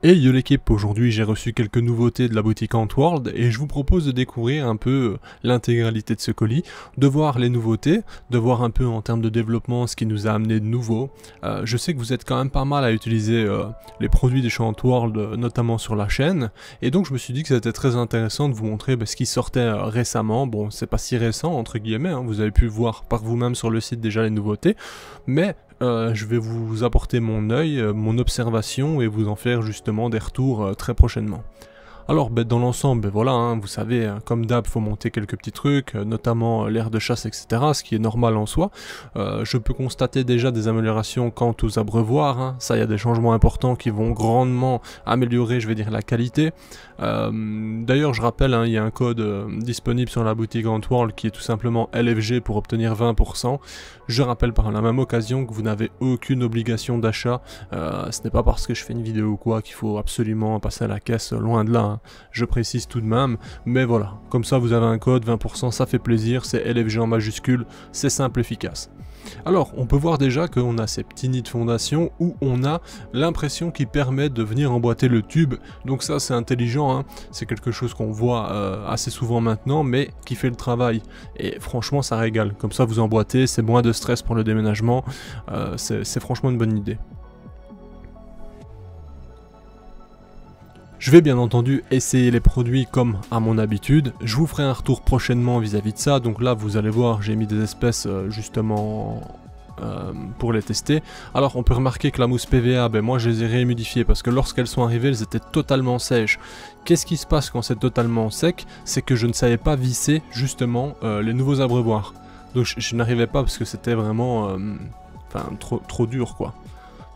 Et yo l'équipe, aujourd'hui j'ai reçu quelques nouveautés de la boutique Antworld et je vous propose de découvrir un peu l'intégralité de ce colis, de voir les nouveautés, de voir un peu en termes de développement ce qui nous a amené de nouveau. Je sais que vous êtes quand même pas mal à utiliser les produits de chez Antworld, notamment sur la chaîne, et donc je me suis dit que c'était très intéressant de vous montrer ce qui sortait récemment. Bon, c'est pas si récent entre guillemets, hein, vous avez pu voir par vous-même sur le site déjà les nouveautés, mais je vais vous apporter mon œil, mon observation et vous en faire justement des retours très prochainement. Alors dans l'ensemble, voilà, hein, vous savez, comme d'hab, faut monter quelques petits trucs, notamment l'air de chasse, etc., ce qui est normal en soi. Je peux constater déjà des améliorations quant aux abreuvoirs, hein. Ça, il y a des changements importants qui vont grandement améliorer, je vais dire, la qualité. D'ailleurs, je rappelle, hein, il y a un code disponible sur la boutique Antworld qui est tout simplement LFG pour obtenir 20%. Je rappelle par la même occasion que vous n'avez aucune obligation d'achat. Ce n'est pas parce que je fais une vidéo ou quoi qu'il faut absolument passer à la caisse, loin de là, hein. Je précise tout de même, mais voilà, comme ça vous avez un code 20%, ça fait plaisir, c'est LFG en majuscule, c'est simple, efficace. Alors, on peut voir déjà qu'on a ces petits nids de fondation où on a l'impression qui permet de venir emboîter le tube. Donc ça, c'est intelligent, hein. C'est quelque chose qu'on voit assez souvent maintenant, mais qui fait le travail. Et franchement, ça régale. Comme ça, vous emboîtez, c'est moins de stress pour le déménagement. C'est franchement une bonne idée. Je vais bien entendu essayer les produits comme à mon habitude, je vous ferai un retour prochainement vis-à-vis de ça, donc là vous allez voir j'ai mis des espèces justement pour les tester. Alors on peut remarquer que la mousse PVA, moi je les ai réhumidifiées parce que lorsqu'elles sont arrivées elles étaient totalement sèches. Qu'est-ce qui se passe quand c'est totalement sec? C'est que je ne savais pas visser justement les nouveaux abreuvoirs. Donc je n'arrivais pas parce que c'était vraiment trop dur quoi.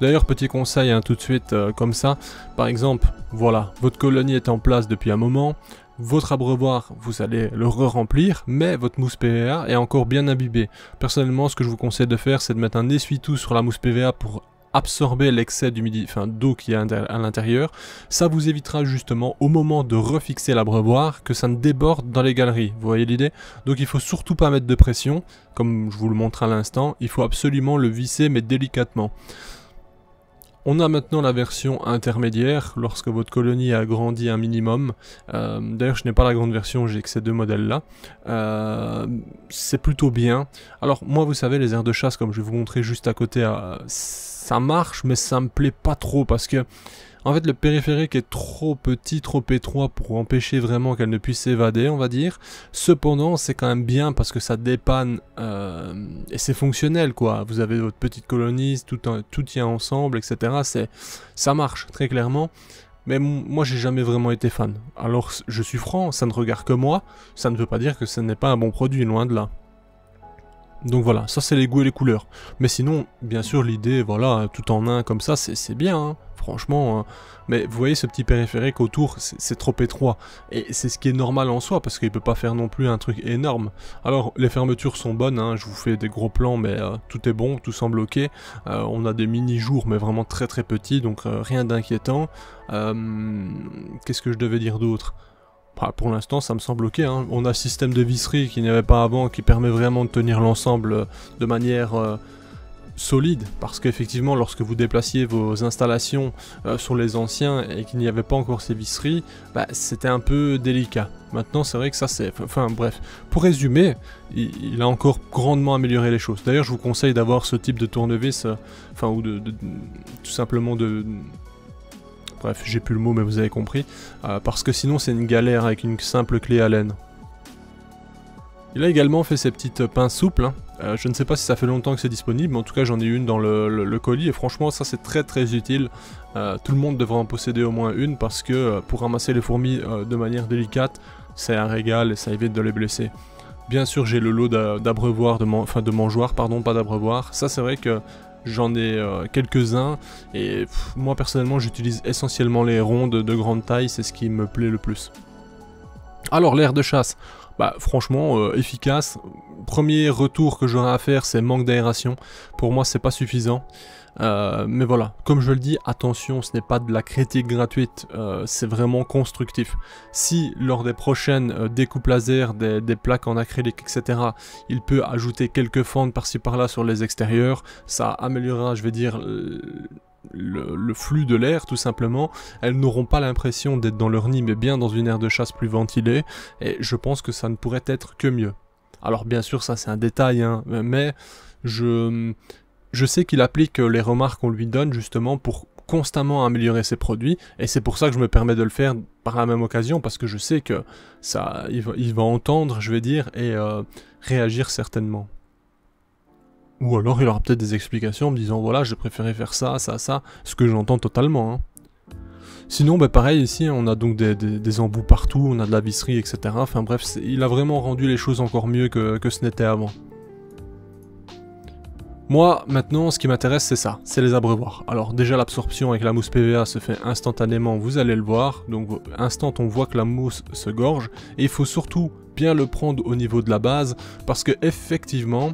D'ailleurs, petit conseil, hein, tout de suite, comme ça, par exemple, voilà, votre colonie est en place depuis un moment, votre abreuvoir, vous allez le re-remplir, mais votre mousse PVA est encore bien imbibée. Personnellement, ce que je vous conseille de faire, c'est de mettre un essuie-tout sur la mousse PVA pour absorber l'excès d'eau qui est à l'intérieur. Ça vous évitera justement, au moment de refixer l'abreuvoir, que ça ne déborde dans les galeries. Vous voyez l'idée? Donc il faut surtout pas mettre de pression, comme je vous le montre à l'instant, il faut absolument le visser, mais délicatement. On a maintenant la version intermédiaire, lorsque votre colonie a grandi un minimum. D'ailleurs, je n'ai pas la grande version, j'ai que ces deux modèles-là. C'est plutôt bien. Alors, moi, vous savez, les aires de chasse, comme je vais vous montrer juste à côté, ça marche, mais ça me plaît pas trop, parce que, en fait, le périphérique est trop petit, trop étroit pour empêcher vraiment qu'elle ne puisse s'évader, on va dire. Cependant, c'est quand même bien parce que ça dépanne et c'est fonctionnel, quoi. Vous avez votre petite colonie, tout tient ensemble, etc. Ça marche, très clairement. Mais moi, j'ai jamais vraiment été fan. Alors, je suis franc, ça ne regarde que moi. Ça ne veut pas dire que ce n'est pas un bon produit, loin de là. Donc voilà, ça c'est les goûts et les couleurs. Mais sinon, bien sûr, l'idée, voilà, tout en un comme ça, c'est bien, hein, franchement. Mais vous voyez ce petit périphérique autour, c'est trop étroit. Et c'est ce qui est normal en soi, parce qu'il peut pas faire non plus un truc énorme. Alors, les fermetures sont bonnes, hein, je vous fais des gros plans, mais tout est bon, tout semble ok. On a des mini-jours, mais vraiment très très petits, donc rien d'inquiétant. Qu'est-ce que je devais dire d'autre ? Pour l'instant ça me semble ok, hein. On a un système de visserie qu'il n'y avait pas avant qui permet vraiment de tenir l'ensemble de manière solide, parce qu'effectivement lorsque vous déplaciez vos installations sur les anciens et qu'il n'y avait pas encore ces visseries, c'était un peu délicat. Maintenant c'est vrai que ça c'est... Enfin bref, pour résumer, il a encore grandement amélioré les choses. D'ailleurs je vous conseille d'avoir ce type de tournevis, ou tout simplement de... Bref, j'ai plus le mot, mais vous avez compris. Parce que sinon, c'est une galère avec une simple clé Allen. Il a également fait ces petites pinces souples. Hein. Je ne sais pas si ça fait longtemps que c'est disponible, mais en tout cas, j'en ai une dans le colis. Et franchement, ça, c'est très très utile. Tout le monde devrait en posséder au moins une, parce que pour ramasser les fourmis de manière délicate, c'est un régal et ça évite de les blesser. Bien sûr, j'ai le lot d'abreuvoirs, de mangeoires, pardon, pas d'abreuvoirs. Ça, c'est vrai que... J'en ai quelques-uns et moi personnellement j'utilise essentiellement les rondes de grande taille, c'est ce qui me plaît le plus. Alors l'aire de chasse, Bah franchement, efficace. Premier retour que j'aurais à faire, c'est manque d'aération. Pour moi, c'est pas suffisant. Mais voilà, comme je le dis, attention, ce n'est pas de la critique gratuite, c'est vraiment constructif. Si lors des prochaines découpes laser, des plaques en acrylique, etc., il peut ajouter quelques fentes par-ci par-là sur les extérieurs, ça améliorera, je vais dire, le flux de l'air tout simplement. Elles n'auront pas l'impression d'être dans leur nid mais bien dans une aire de chasse plus ventilée, et je pense que ça ne pourrait être que mieux. Alors bien sûr ça c'est un détail, hein, mais je sais qu'il applique les remarques qu'on lui donne justement pour constamment améliorer ses produits, et c'est pour ça que je me permets de le faire par la même occasion, parce que je sais que ça, il va entendre, je vais dire, et réagir certainement. Ou alors il aura peut-être des explications en me disant voilà j'ai préféré faire ça, ça, ça, ce que j'entends totalement. Hein. Sinon bah pareil ici on a donc des embouts partout, on a de la visserie etc. Enfin bref il a vraiment rendu les choses encore mieux que ce n'était avant. Moi maintenant ce qui m'intéresse c'est ça, c'est les abreuvoirs. Alors déjà l'absorption avec la mousse PVA se fait instantanément, vous allez le voir. Donc instant on voit que la mousse se gorge et il faut surtout bien le prendre au niveau de la base parce que effectivement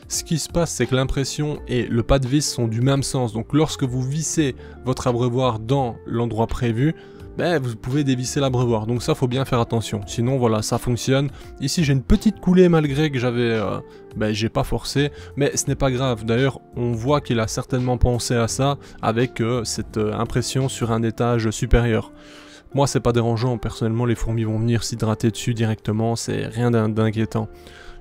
ce qui se passe, c'est que l'impression et le pas de vis sont du même sens. Donc lorsque vous vissez votre abreuvoir dans l'endroit prévu, ben, vous pouvez dévisser l'abreuvoir. Donc ça, faut bien faire attention. Sinon, voilà, ça fonctionne. Ici, j'ai une petite coulée malgré que j'ai pas forcé. Mais ce n'est pas grave. D'ailleurs, on voit qu'il a certainement pensé à ça avec cette impression sur un étage supérieur. Moi, c'est pas dérangeant. Personnellement, les fourmis vont venir s'hydrater dessus directement. C'est rien d'inquiétant.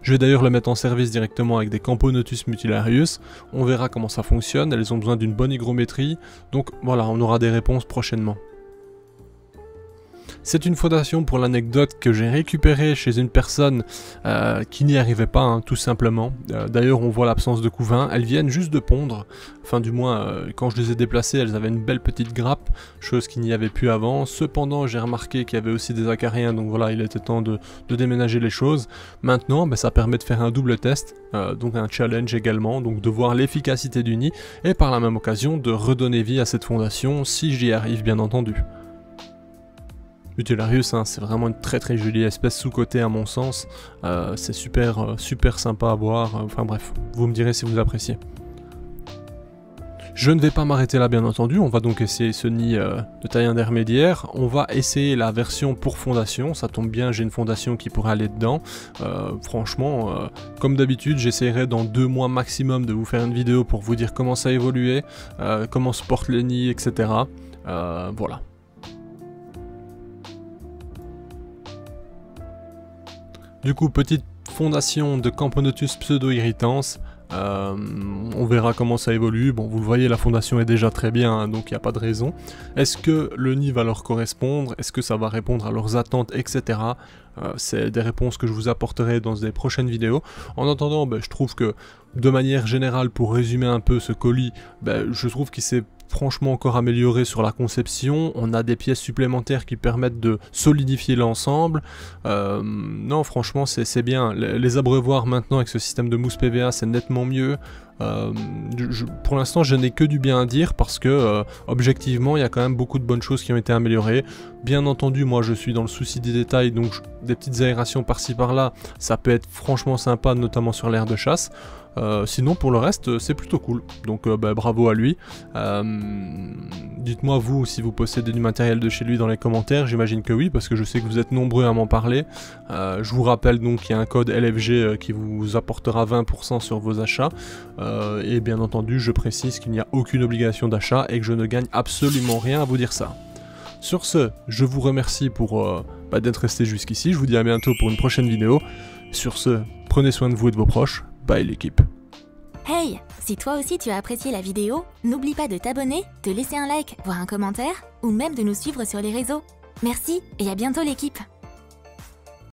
Je vais d'ailleurs le mettre en service directement avec des Camponotus mutilarius. On verra comment ça fonctionne. Elles ont besoin d'une bonne hygrométrie. Donc voilà, on aura des réponses prochainement. C'est une fondation pour l'anecdote que j'ai récupérée chez une personne qui n'y arrivait pas, hein, tout simplement. D'ailleurs, on voit l'absence de couvain. Elles viennent juste de pondre. Enfin, du moins, quand je les ai déplacées, elles avaient une belle petite grappe, chose qu'il n'y avait plus avant. Cependant, j'ai remarqué qu'il y avait aussi des acariens, donc voilà, il était temps de déménager les choses. Maintenant, ça permet de faire un double test, donc un challenge également, donc de voir l'efficacité du nid, et par la même occasion de redonner vie à cette fondation, si j'y arrive bien entendu. Mutilarius, hein, c'est vraiment une très jolie espèce sous-cotée à mon sens, c'est super sympa à voir, enfin bref, vous me direz si vous appréciez. Je ne vais pas m'arrêter là bien entendu, on va donc essayer ce nid de taille intermédiaire, on va essayer la version pour fondation, ça tombe bien, j'ai une fondation qui pourrait aller dedans, franchement, comme d'habitude, j'essaierai dans 2 mois maximum de vous faire une vidéo pour vous dire comment ça a évolué, comment se portent les nids, etc. Voilà. Du coup, petite fondation de Camponotus pseudo-irritans. On verra comment ça évolue. Bon, vous le voyez, la fondation est déjà très bien, hein, donc il n'y a pas de raison. Est-ce que le nid va leur correspondre? Est-ce que ça va répondre à leurs attentes, etc. C'est des réponses que je vous apporterai dans des prochaines vidéos. En attendant, je trouve que, de manière générale, pour résumer un peu ce colis, je trouve qu'il s'est franchement encore amélioré sur la conception. On a des pièces supplémentaires qui permettent de solidifier l'ensemble. Non, franchement, c'est bien. Les abreuvoirs maintenant avec ce système de mousse PVA, c'est nettement mieux. Pour l'instant, je n'ai que du bien à dire parce que, objectivement, il y a quand même beaucoup de bonnes choses qui ont été améliorées. Bien entendu, moi, je suis dans le souci des détails, donc des petites aérations par-ci par-là, ça peut être franchement sympa, notamment sur l'aire de chasse. Sinon pour le reste c'est plutôt cool, donc bravo à lui. Dites-moi vous si vous possédez du matériel de chez lui dans les commentaires, j'imagine que oui parce que je sais que vous êtes nombreux à m'en parler. Je vous rappelle donc qu'il y a un code LFG qui vous apportera 20% sur vos achats, et bien entendu je précise qu'il n'y a aucune obligation d'achat et que je ne gagne absolument rien à vous dire ça. Sur ce, je vous remercie pour d'être resté jusqu'ici, je vous dis à bientôt pour une prochaine vidéo. Sur ce, prenez soin de vous et de vos proches. Bye l'équipe. Hey, si toi aussi tu as apprécié la vidéo, n'oublie pas de t'abonner, de laisser un like, voire un commentaire, ou même de nous suivre sur les réseaux. Merci et à bientôt l'équipe.